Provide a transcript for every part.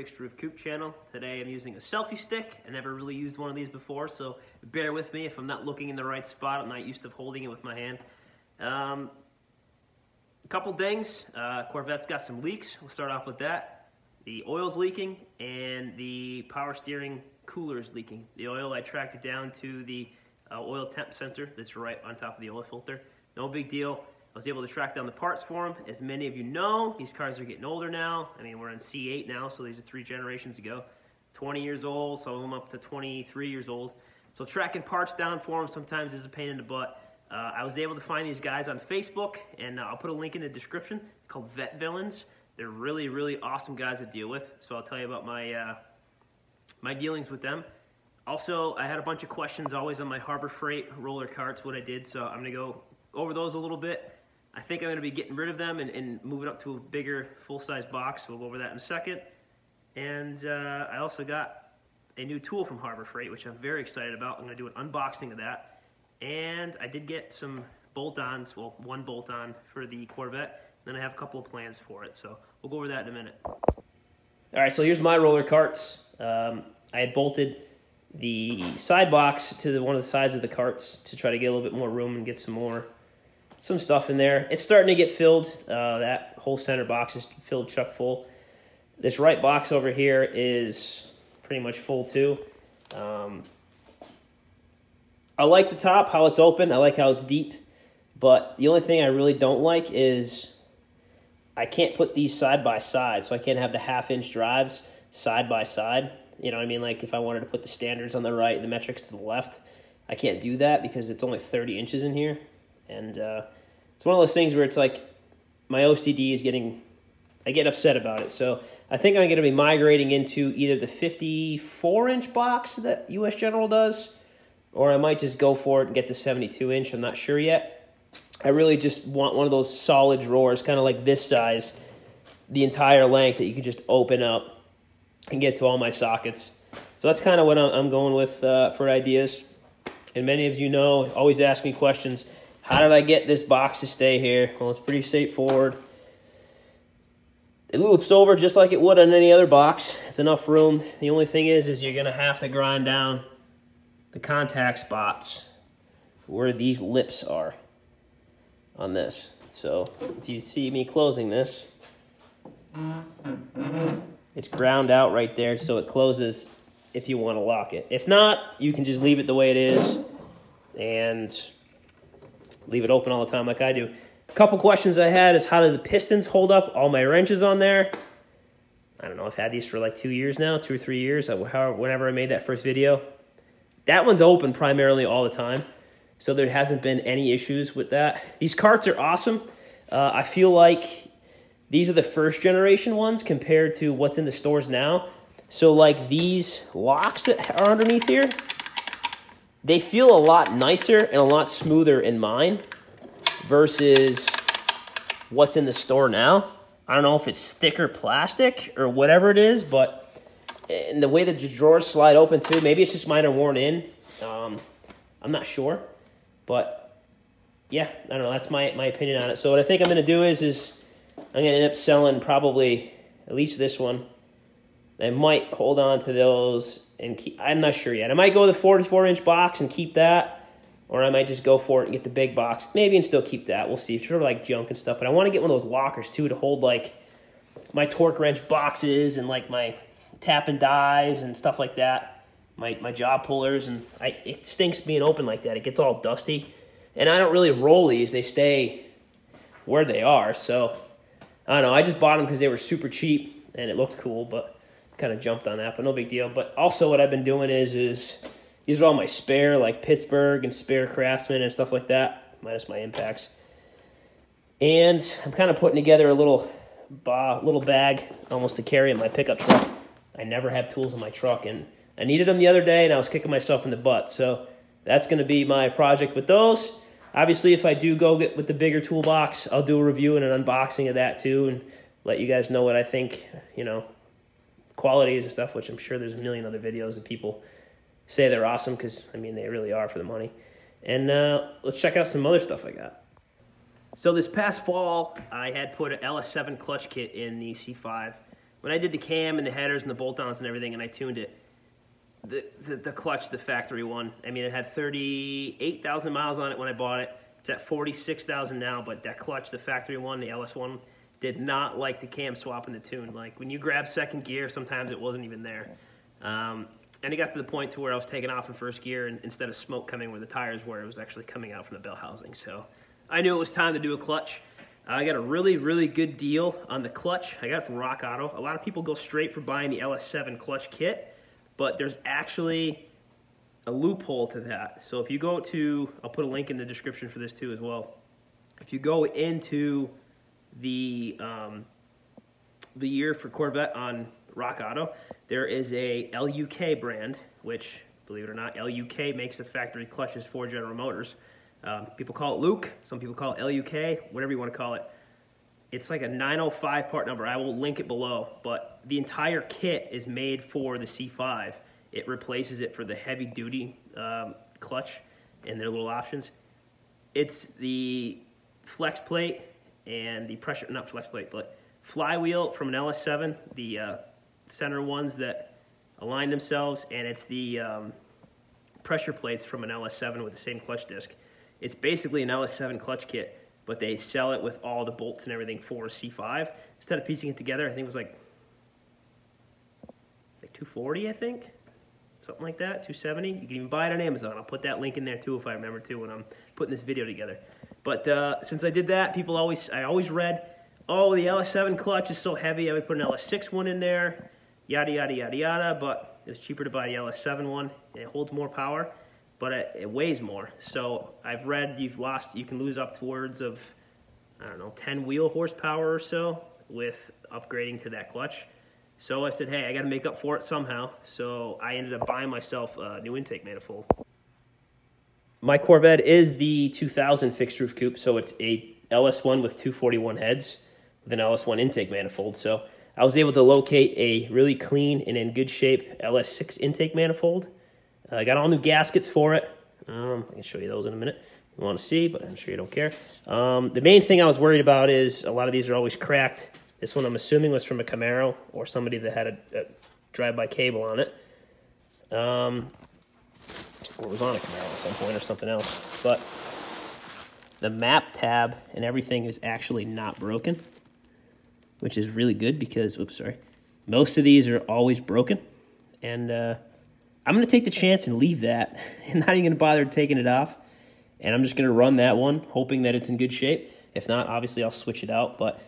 Fixed Roof Coupe channel. Today I'm using a selfie stick. I never really used one of these before, so bear with me if I'm not looking in the right spot. I'm not used to holding it with my hand. A couple things. Corvette's got some leaks. We'll start off with that. The oil's leaking and the power steering cooler is leaking. The oil, I tracked it down to the oil temp sensor that's right on top of the oil filter. No big deal. I was able to track down the parts for them. As many of you know, these cars are getting older now. I mean, we're on C8 now, so these are 3 generations ago. 20 years old, some of them up to 23 years old. So tracking parts down for them sometimes is a pain in the butt. I was able to find these guys on Facebook, and I'll put a link in the description, called Vette Villians. They're really, really awesome guys to deal with, so I'll tell you about my, my dealings with them. Also, I had a bunch of questions always on my Harbor Freight roller carts, what I did, so I'm going to go over those a little bit. I think I'm going to be getting rid of them and move it up to a bigger full-size box. We'll go over that in a second. And I also got a new tool from Harbor Freight, which I'm very excited about. I'm going to do an unboxing of that. And I did get some bolt-ons, well, one bolt-on for the Corvette. Then I have a couple of plans for it, so we'll go over that in a minute. All right, so here's my roller carts. I had bolted the side box to one of the sides of the carts to try to get a little bit more room and get some stuff in there. It's starting to get filled. That whole center box is filled chuck full. This right box over here is pretty much full too. I like the top, how it's open. I like how it's deep. But the only thing I really don't like is I can't put these side by side. So I can't have the 1/2-inch drives side by side. You know what I mean? Like if I wanted to put the standards on the right and the metrics to the left, I can't do that because it's only 30 inches in here. And it's one of those things where it's like my OCD is I get upset about it. So I think I'm going to be migrating into either the 54-inch box that US General does, or I might just go for it and get the 72-inch. I'm not sure yet. I really just want one of those solid drawers, kind of like this size, the entire length that you can just open up and get to all my sockets. So that's kind of what I'm going with for ideas. And many of you know, always ask me questions. How did I get this box to stay here? Well, it's pretty straightforward. It loops over just like it would on any other box. It's enough room. The only thing is you're going to have to grind down the contact spots where these lips are on this. So if you see me closing this, it's ground out right there so it closes if you want to lock it. If not, you can just leave it the way it is and leave it open all the time like I do. A couple questions I had is how do the pistons hold up all my wrenches on there? I don't know, I've had these for like 2 years now, 2 or 3 years, whenever I made that first video. That one's open primarily all the time, so there hasn't been any issues with that. These carts are awesome. I feel like these are the first generation ones compared to what's in the stores now. So like these locks that are underneath here, they feel a lot nicer and a lot smoother in mine versus what's in the store now. I don't know if it's thicker plastic or whatever it is, but in the way that the drawers slide open too, maybe it's just mine are worn in. I'm not sure, but yeah, I don't know. That's my opinion on it. So what I think I'm going to do is I'm going to end up selling probably at least this one. I might hold on to those and keep, I'm not sure yet. I might go with a 44-inch box and keep that, or I might just go for it and get the big box, maybe, and still keep that. We'll see. It's sort of like junk and stuff, but I want to get one of those lockers too to hold like my torque wrench boxes and like my tap and dies and stuff like that, my jaw pullers, and it stinks being open like that. It gets all dusty, and I don't really roll these. They stay where they are, so I don't know. I just bought them because they were super cheap and it looked cool, but kind of jumped on that, but no big deal. But also what I've been doing is these are all my spare, like Pittsburgh and spare Craftsman and stuff like that, minus my impacts. And I'm kind of putting together a little bag almost to carry in my pickup truck. I never have tools in my truck, and I needed them the other day, and I was kicking myself in the butt. So that's going to be my project with those. Obviously, if I do go get with the bigger toolbox, I'll do a review and an unboxing of that too, and let you guys know what I think, you know, qualities and stuff, which I'm sure there's a million other videos that people say they're awesome, because, I mean, they really are for the money. And let's check out some other stuff I got. So this past fall, I had put an LS7 clutch kit in the C5. when I did the cam and the headers and the bolt-ons and everything, and I tuned it, the clutch, the factory one, I mean, it had 38,000 miles on it when I bought it. It's at 46,000 now, but that clutch, the factory one, the LS one, did not like the cam swap and the tune. Like, when you grab second gear, sometimes it wasn't even there. And it got to the point to where I was taking off in first gear, and instead of smoke coming where the tires were, it was actually coming out from the bell housing. So I knew it was time to do a clutch. I got a really, really good deal on the clutch. I got it from Rock Auto. A lot of people go straight for buying the LS7 clutch kit, but there's actually a loophole to that. So if you go to, I'll put a link in the description for this too as well. If you go into the year for Corvette on Rock Auto, there is a LUK brand, which, believe it or not, LUK makes the factory clutches for General Motors. People call it Luke, some people call it LUK, whatever you want to call it. It's like a 905 part number. I will link it below, but the entire kit is made for the C5. It replaces it for the heavy duty clutch and their little options. It's the flex plate and the pressure, not flex plate, but flywheel from an LS7, the center ones that align themselves, and it's the pressure plates from an LS7 with the same clutch disc. It's basically an LS7 clutch kit, but they sell it with all the bolts and everything for a C5. Instead of piecing it together, I think it was like $240, I think, something like that, $270. You can even buy it on Amazon. I'll put that link in there too if I remember to when I'm putting this video together. But since I did that, I always read, oh, the LS7 clutch is so heavy, I would put an LS6 one in there, yada, yada, yada, yada, but it was cheaper to buy the LS7 one, and it holds more power, but it weighs more. So I've read you can lose upwards of, I don't know, 10 wheel horsepower or so with upgrading to that clutch. So I said, hey, I got to make up for it somehow. So I ended up buying myself a new intake manifold. My Corvette is the 2000 fixed roof coupe, so it's a LS1 with 241 heads with an LS1 intake manifold. So I was able to locate a really clean and in good shape LS6 intake manifold. I got all new gaskets for it. I can show you those in a minute. You want to see, but I'm sure you don't care. The main thing I was worried about is a lot of these are always cracked. This one I'm assuming was from a Camaro or somebody that had a drive-by cable on it. Or it was on a Camaro at some point or something else. But the map tab and everything is actually not broken, which is really good because, oops, sorry. Most of these are always broken. And I'm going to take the chance and leave that. I'm not even going to bother taking it off. And I'm just going to run that one, hoping that it's in good shape. If not, obviously I'll switch it out. But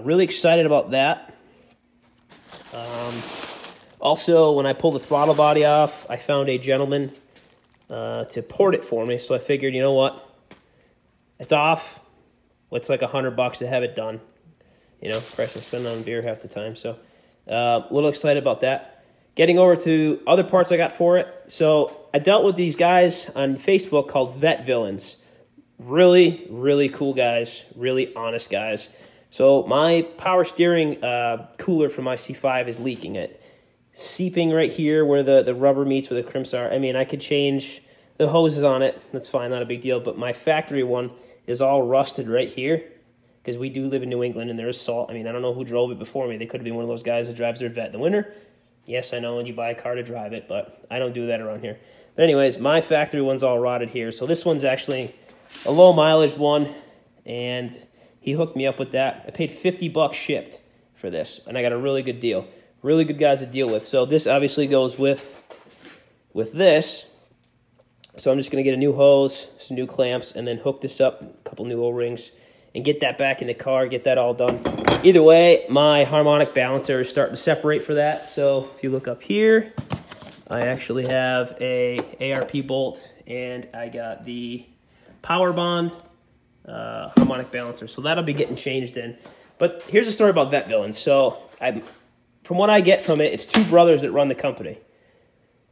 really excited about that. Also, when I pulled the throttle body off, I found a gentleman to port it for me. So I figured, you know what? It's off. It's like $100 to have it done. You know, price I'm spending on beer half the time. So a little excited about that. Getting over to other parts I got for it. So I dealt with these guys on Facebook called Vette Villians. Really, really cool guys. Really honest guys. So my power steering cooler for my C5 is leaking it. Seeping right here where the rubber meets where the crimps are. I mean, I could change the hoses on it. That's fine, not a big deal. But my factory one is all rusted right here because we do live in New England and there is salt. I mean, I don't know who drove it before me. They could have been one of those guys that drives their Vette in the winter. Yes, I know when you buy a car to drive it, but I don't do that around here. But anyways, my factory one's all rotted here. So this one's actually a low mileage one, and he hooked me up with that. I paid $50 shipped for this, and I got a really good deal. Really good guys to deal with. So this obviously goes with this. So I'm just going to get a new hose, some new clamps, and then hook this up, a couple new O-rings, and get that back in the car, get that all done. Either way, my harmonic balancer is starting to separate for that. So if you look up here, I actually have a ARP bolt, and I got the power bond harmonic balancer. So that'll be getting changed in. But here's a story about Vette Villians. So from what I get from it, it's two brothers that run the company.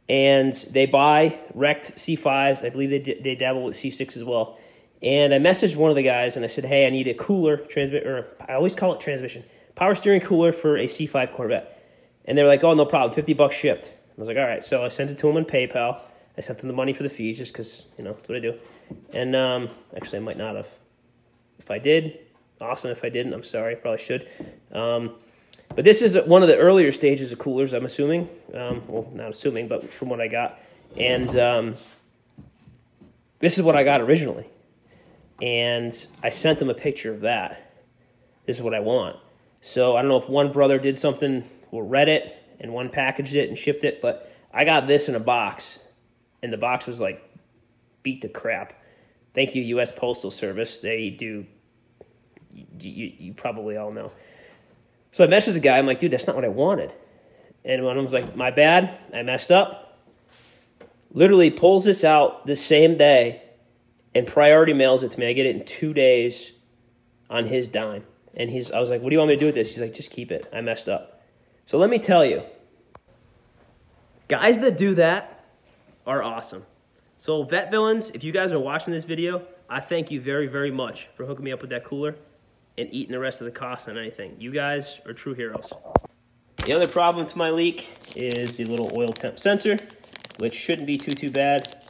And they buy wrecked C5s. I believe they dabble with C6 as well. And I messaged one of the guys, and I said, hey, I need a cooler, I always call it transmission, power steering cooler for a C5 Corvette. And they were like, oh, no problem, $50 shipped. I was like, all right. So I sent it to them on PayPal. I sent them the money for the fees just because, you know, that's what I do. And actually, I might not have. If I did, awesome. If I didn't, I'm sorry. I probably should. But this is one of the earlier stages of coolers, I'm assuming. Well, not assuming, but from what I got. And this is what I got originally. And I sent them a picture of that. This is what I want. So I don't know if one brother did something or read it, and one packaged it and shipped it, but I got this in a box, and the box was like beat to crap. Thank you, U.S. Postal Service. They do, you probably all know. So I messaged the guy. I'm like, dude, that's not what I wanted. And one of them was like, my bad, I messed up. Literally pulls this out the same day and priority mails it to me. I get it in 2 days on his dime. And I was like, what do you want me to do with this? He's like, just keep it. I messed up. So let me tell you, guys that do that are awesome. So Vette Villians, if you guys are watching this video, I thank you very, very much for hooking me up with that cooler and eating the rest of the cost on anything. You guys are true heroes. The other problem to my leak is the little oil temp sensor, which shouldn't be too bad.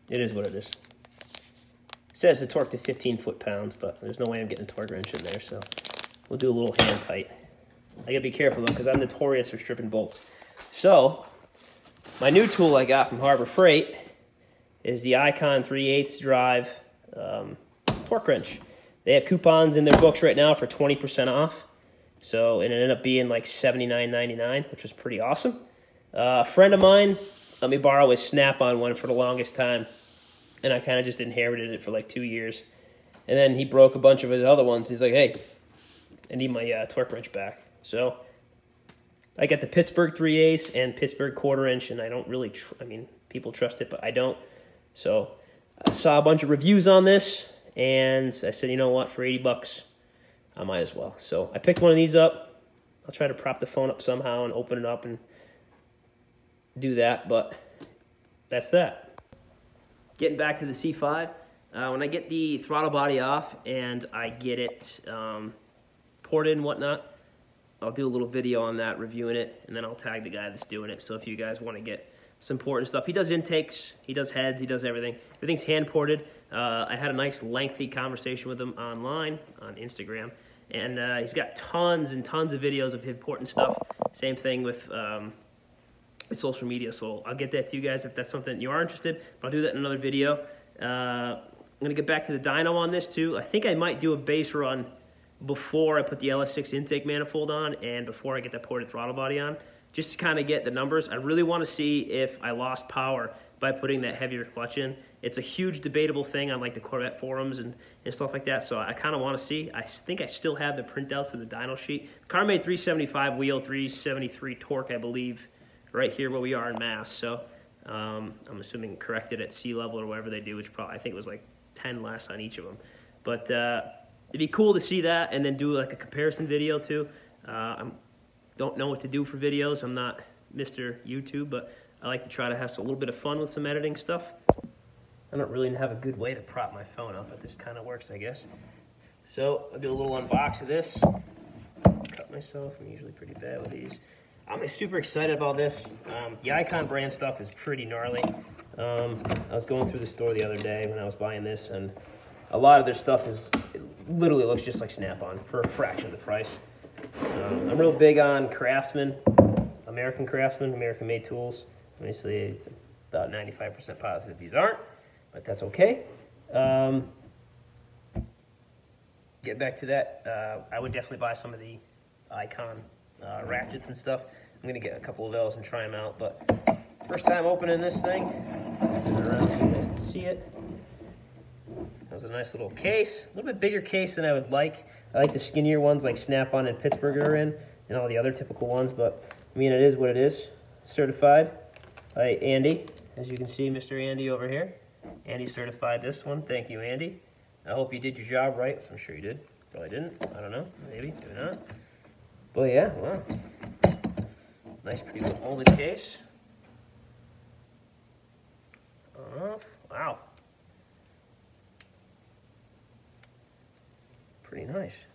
It is what it is. It says the torque to 15 foot-pounds, but there's no way I'm getting a torque wrench in there, so we'll do a little hand tight. I gotta be careful though, because I'm notorious for stripping bolts. So, my new tool I got from Harbor Freight is the Icon 3/8 drive torque wrench. They have coupons in their books right now for 20% off. So, and it ended up being like $79.99, which was pretty awesome. A friend of mine let me borrow his Snap-on one for the longest time, and I kind of just inherited it for like 2 years. And then he broke a bunch of his other ones. He's like, hey, I need my torque wrench back. So I got the Pittsburgh 3/8 and Pittsburgh 1/4 inch, and I don't really, I mean, people trust it, but I don't. So I saw a bunch of reviews on this, and I said, you know what, for 80 bucks, I might as well. So I picked one of these up. I'll try to prop the phone up somehow and open it up and do that, but that's that. Getting back to the C5, when I get the throttle body off and I get it ported and whatnot, I'll do a little video on that, reviewing it, and then I'll tag the guy that's doing it. So if you guys want to get some ported stuff, he does intakes, he does heads, he does everything. Everything's hand ported. I had a nice lengthy conversation with him online on Instagram, and he's got tons and tons of videos of him porting stuff. Same thing with social media, so I'll get that to you guys if that's something you are interested. But I'll do that in another video. I'm going to get back to the dyno on this too. I think I might do a base run before I put the LS6 intake manifold on and before I get that ported throttle body on, just to kind of get the numbers. I really want to see if I lost power by putting that heavier clutch in. It's a huge debatable thing on like the Corvette forums and stuff like that, so I kind of want to see. I think I still have the printouts of the dyno sheet. Car made 375 wheel, 373 torque, I believe, right here where we are in Mass. So I'm assuming corrected at sea level or whatever they do, which probably, I think it was like 10 less on each of them. But it'd be cool to see that and then do like a comparison video too. I don't know what to do for videos. I'm not Mr. YouTube, but I like to try to have a little bit of fun with some editing stuff. I don't really have a good way to prop my phone up, but this kind of works, I guess. So I'll do a little unbox of this. Cut myself. I'm usually pretty bad with these. I'm super excited about this. The Icon brand stuff is pretty gnarly. I was going through the store the other day when I was buying this, and a lot of their stuff it literally looks just like Snap-on for a fraction of the price. I'm real big on Craftsman, American-made tools. Obviously, about 95% positive these aren't, but that's okay. Get back to that. I would definitely buy some of the Icon ratchets and stuff. I'm going to get a couple of those and try them out, but first time opening this thing. Turn it around so you guys can see it. That was a nice little case. A little bit bigger case than I would like. I like the skinnier ones like Snap-on and Pittsburgh are in, and all the other typical ones, but I mean, it is what it is. Certified by Andy. As you can see, Mr. Andy over here. Andy certified this one. Thank you, Andy. I hope you did your job right. I'm sure you did. Probably didn't. I don't know. Maybe. Maybe not. But yeah, wow. Nice, pretty little molded case. Wow. Pretty nice.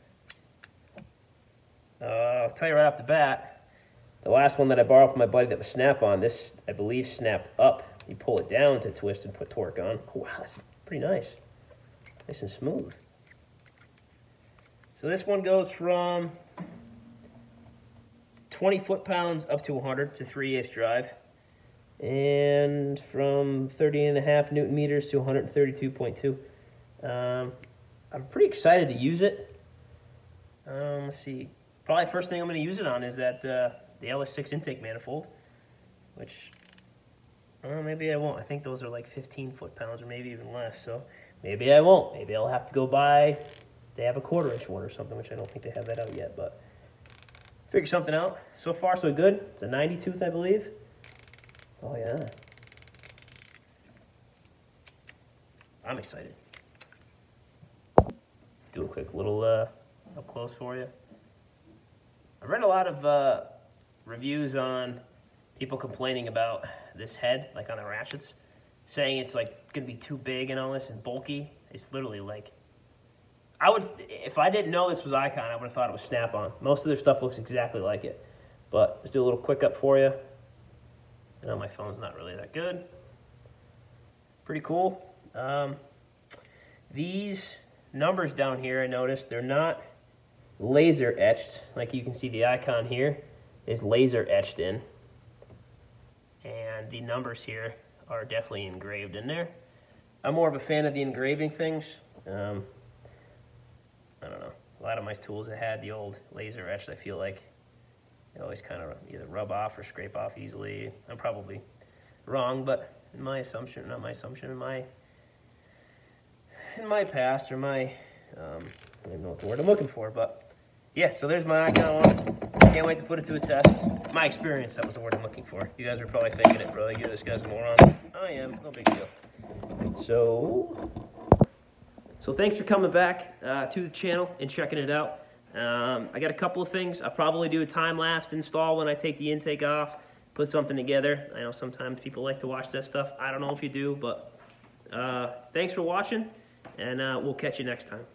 I'll tell you right off the bat, the last one that I borrowed from my buddy that was Snap-on, this, I believe, snapped up. You pull it down to twist and put torque on. Oh, wow, that's pretty nice. Nice and smooth. So this one goes from 20 foot-pounds up to 100 to 3/8 drive, and from 30.5 Newton meters to 132.2. I'm pretty excited to use it. Let's see. Probably first thing I'm going to use it on is that the LS6 intake manifold, which maybe I won't. I think those are like 15 foot-pounds or maybe even less. So maybe I won't. Maybe I'll have to go buy. They have a 1/4-inch one or something, which I don't think they have that out yet. But figure something out. So far, so good. It's a 90 tooth, I believe. Oh yeah. I'm excited. Do a quick little up close for you. I read a lot of reviews on people complaining about this head, like on the ratchets, saying it's like gonna be too big and all this and bulky. It's literally like, if I didn't know this was Icon, I would have thought it was Snap-on. Most of their stuff looks exactly like it. But let's do a little quick up for you. I know my phone's not really that good. Pretty cool. These numbers down here, I noticed, they're not laser etched. Like you can see the Icon here is laser etched in. And the numbers here are definitely engraved in there. I'm more of a fan of the engraving things. I don't know. A lot of my tools that had the old laser etched, I feel like they always kind of either rub off or scrape off easily. I'm probably wrong, but in my assumption, not my assumption, in my past or my, I don't even know what the word I'm looking for, but yeah, so there's my Icon one. Can't wait to put it to a test. My experience, that was the word I'm looking for. You guys are probably thinking it, bro. You this guy's a moron. I am, no big deal. So thanks for coming back to the channel and checking it out. I got a couple of things. I'll probably do a time-lapse install when I take the intake off, put something together. I know sometimes people like to watch that stuff. I don't know if you do, but thanks for watching, and we'll catch you next time.